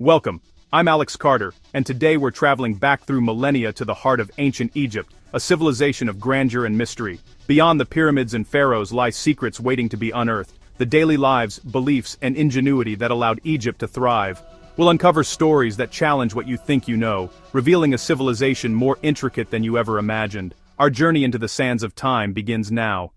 Welcome, I'm Alex Carter, and today we're traveling back through millennia to the heart of ancient Egypt, a civilization of grandeur and mystery. Beyond the pyramids and pharaohs lie secrets waiting to be unearthed, the daily lives, beliefs, and ingenuity that allowed Egypt to thrive. We'll uncover stories that challenge what you think you know, revealing a civilization more intricate than you ever imagined. Our journey into the sands of time begins now.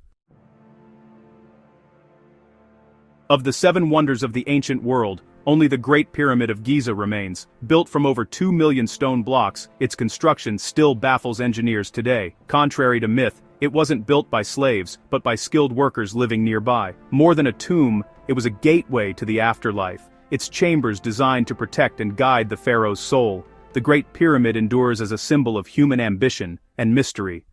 Of the 7 wonders of the ancient world, only the Great Pyramid of Giza remains. Built from over 2 million stone blocks, its construction still baffles engineers today. Contrary to myth, it wasn't built by slaves, but by skilled workers living nearby. More than a tomb, it was a gateway to the afterlife, its chambers designed to protect and guide the pharaoh's soul. The Great Pyramid endures as a symbol of human ambition and mystery.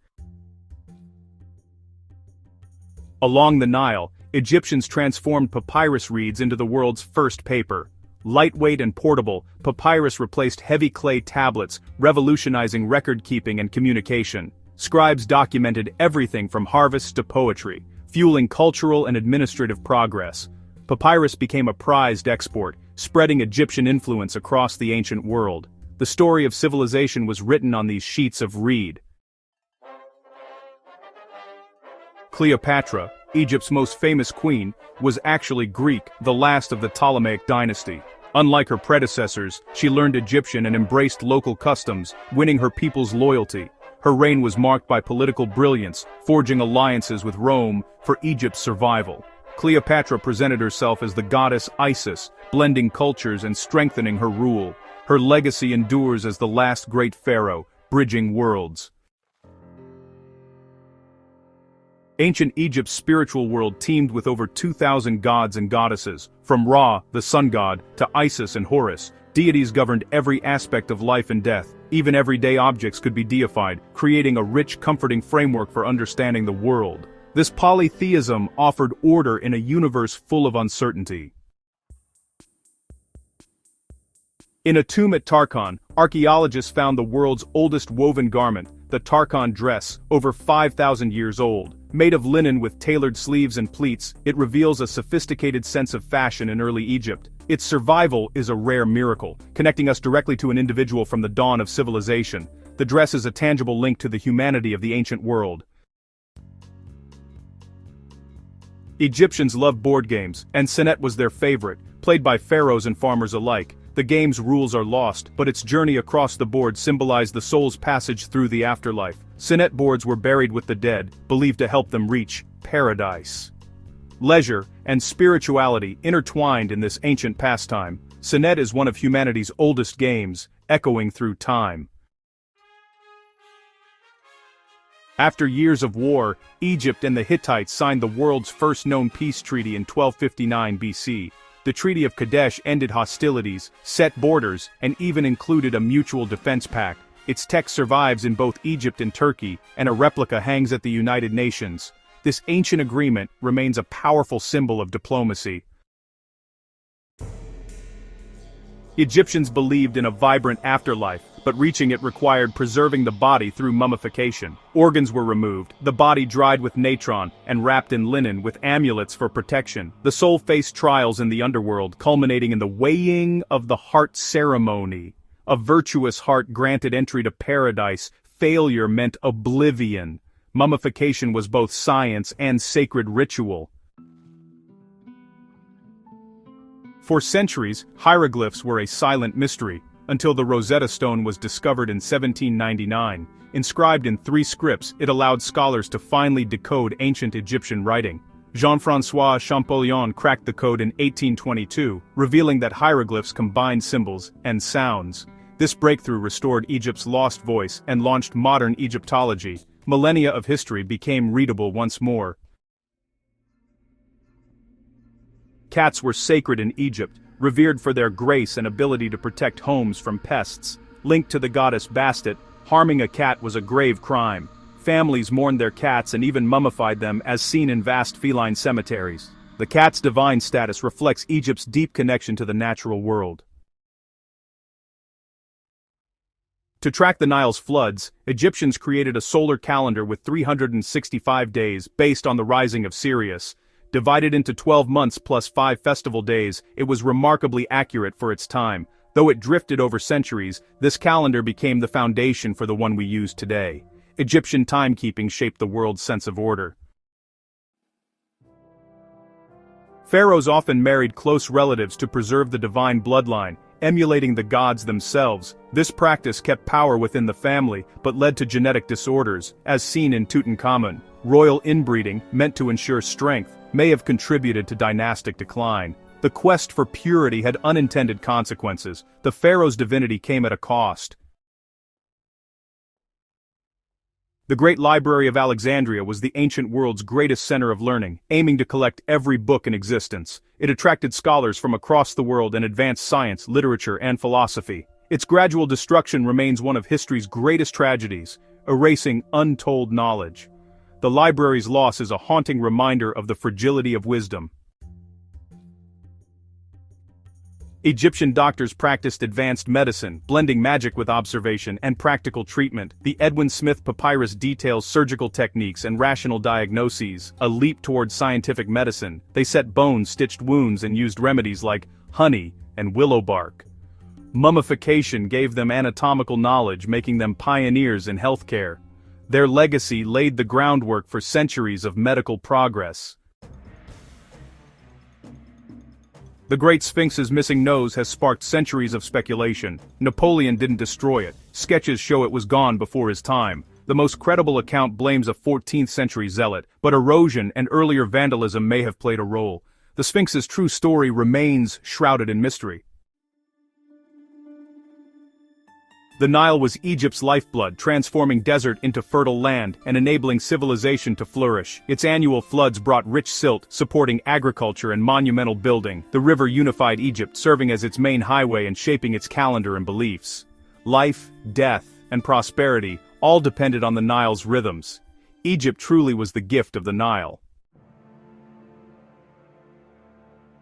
Along the Nile, Egyptians transformed papyrus reeds into the world's first paper. Lightweight and portable, papyrus replaced heavy clay tablets, revolutionizing record-keeping and communication. Scribes documented everything from harvests to poetry, fueling cultural and administrative progress. Papyrus became a prized export, spreading Egyptian influence across the ancient world. The story of civilization was written on these sheets of reed. Cleopatra, Egypt's most famous queen, was actually Greek, the last of the Ptolemaic dynasty. Unlike her predecessors, she learned Egyptian and embraced local customs, winning her people's loyalty. Her reign was marked by political brilliance, forging alliances with Rome for Egypt's survival. Cleopatra presented herself as the goddess Isis, blending cultures and strengthening her rule. Her legacy endures as the last great pharaoh, bridging worlds. Ancient Egypt's spiritual world teemed with over 2,000 gods and goddesses. From Ra, the sun god, to Isis and Horus, deities governed every aspect of life and death. Even everyday objects could be deified, creating a rich, comforting framework for understanding the world. This polytheism offered order in a universe full of uncertainty. In a tomb at Tarkhan, archaeologists found the world's oldest woven garment, the Tarkhan dress, over 5,000 years old. Made of linen with tailored sleeves and pleats, it reveals a sophisticated sense of fashion in early Egypt. Its survival is a rare miracle, connecting us directly to an individual from the dawn of civilization. The dress is a tangible link to the humanity of the ancient world. Egyptians loved board games, and Senet was their favorite, played by pharaohs and farmers alike. The game's rules are lost, but its journey across the board symbolized the soul's passage through the afterlife. Senet boards were buried with the dead, believed to help them reach paradise. Leisure and spirituality intertwined in this ancient pastime. Senet is one of humanity's oldest games, echoing through time. After years of war, Egypt and the Hittites signed the world's first known peace treaty in 1259 BC. The Treaty of Kadesh ended hostilities, set borders, and even included a mutual defense pact. Its text survives in both Egypt and Turkey, and a replica hangs at the United Nations. This ancient agreement remains a powerful symbol of diplomacy. Egyptians believed in a vibrant afterlife, but reaching it required preserving the body through mummification. Organs were removed, the body dried with natron, and wrapped in linen with amulets for protection. The soul faced trials in the underworld, culminating in the weighing of the heart ceremony. A virtuous heart granted entry to paradise, failure meant oblivion. Mummification was both science and sacred ritual. For centuries, hieroglyphs were a silent mystery, until the Rosetta Stone was discovered in 1799. Inscribed in 3 scripts, it allowed scholars to finally decode ancient Egyptian writing. Jean-François Champollion cracked the code in 1822, revealing that hieroglyphs combined symbols and sounds. This breakthrough restored Egypt's lost voice and launched modern Egyptology. Millennia of history became readable once more. Cats were sacred in Egypt, revered for their grace and ability to protect homes from pests. Linked to the goddess Bastet, harming a cat was a grave crime. Families mourned their cats and even mummified them, as seen in vast feline cemeteries. The cat's divine status reflects Egypt's deep connection to the natural world. To track the Nile's floods, Egyptians created a solar calendar with 365 days based on the rising of Sirius. Divided into 12 months plus 5 festival days, it was remarkably accurate for its time. Though it drifted over centuries, this calendar became the foundation for the one we use today. Egyptian timekeeping shaped the world's sense of order. Pharaohs often married close relatives to preserve the divine bloodline, emulating the gods themselves. This practice kept power within the family, but led to genetic disorders, as seen in Tutankhamun. Royal inbreeding, meant to ensure strength, may have contributed to dynastic decline. The quest for purity had unintended consequences. The pharaoh's divinity came at a cost. The Great Library of Alexandria was the ancient world's greatest center of learning, aiming to collect every book in existence. It attracted scholars from across the world and advanced science, literature, and philosophy. Its gradual destruction remains one of history's greatest tragedies, erasing untold knowledge. The library's loss is a haunting reminder of the fragility of wisdom. Egyptian doctors practiced advanced medicine, blending magic with observation and practical treatment. The Edwin Smith Papyrus details surgical techniques and rational diagnoses, a leap toward scientific medicine. They set bone-stitched wounds and used remedies like honey and willow bark. Mummification gave them anatomical knowledge, making them pioneers in healthcare. Their legacy laid the groundwork for centuries of medical progress. The Great Sphinx's missing nose has sparked centuries of speculation. Napoleon didn't destroy it. Sketches show it was gone before his time. The most credible account blames a 14th-century zealot, but erosion and earlier vandalism may have played a role. The Sphinx's true story remains shrouded in mystery. The Nile was Egypt's lifeblood, transforming desert into fertile land and enabling civilization to flourish. Its annual floods brought rich silt, supporting agriculture and monumental building. The river unified Egypt, serving as its main highway and shaping its calendar and beliefs. Life, death, and prosperity all depended on the Nile's rhythms. Egypt truly was the gift of the Nile.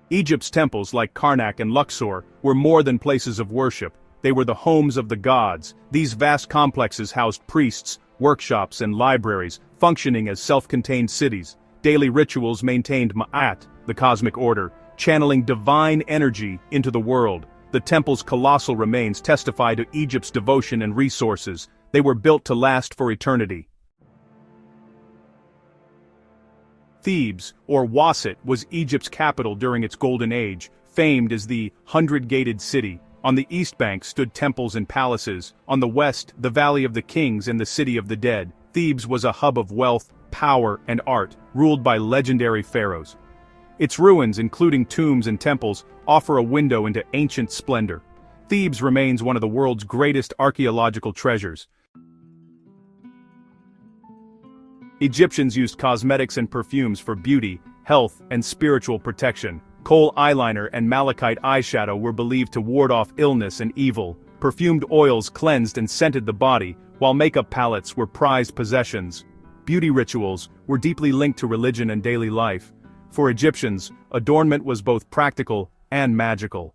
Egypt's temples, like Karnak and Luxor, were more than places of worship. They were the homes of the gods. These vast complexes housed priests, workshops, and libraries, functioning as self-contained cities. Daily rituals maintained Ma'at, the cosmic order, channeling divine energy into the world. The temple's colossal remains testify to Egypt's devotion and resources. They were built to last for eternity. Thebes, or Waset, was Egypt's capital during its golden age, famed as the hundred-gated city. On the east bank stood temples and palaces. On the west, the Valley of the Kings and the City of the Dead. Thebes was a hub of wealth, power, and art, ruled by legendary pharaohs. Its ruins, including tombs and temples, offer a window into ancient splendor. Thebes remains one of the world's greatest archaeological treasures. Egyptians used cosmetics and perfumes for beauty, health, and spiritual protection. Kohl eyeliner and malachite eyeshadow were believed to ward off illness and evil. Perfumed oils cleansed and scented the body, while makeup palettes were prized possessions. Beauty rituals were deeply linked to religion and daily life. For Egyptians, adornment was both practical and magical.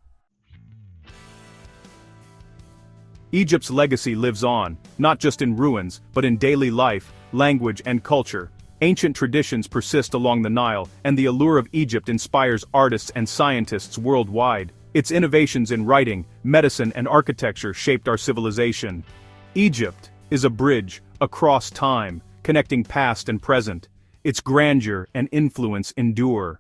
Egypt's legacy lives on, not just in ruins, but in daily life, language, and culture. Ancient traditions persist along the Nile, and the allure of Egypt inspires artists and scientists worldwide. Its innovations in writing, medicine, and architecture shaped our civilization. Egypt is a bridge across time, connecting past and present. Its grandeur and influence endure.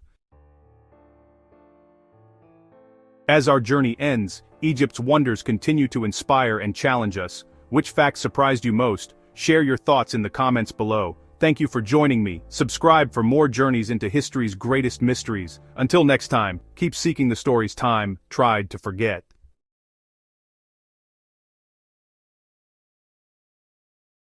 As our journey ends, Egypt's wonders continue to inspire and challenge us. Which fact surprised you most? Share your thoughts in the comments below. Thank you for joining me. Subscribe for more journeys into history's greatest mysteries. Until next time, keep seeking the stories time tried to forget.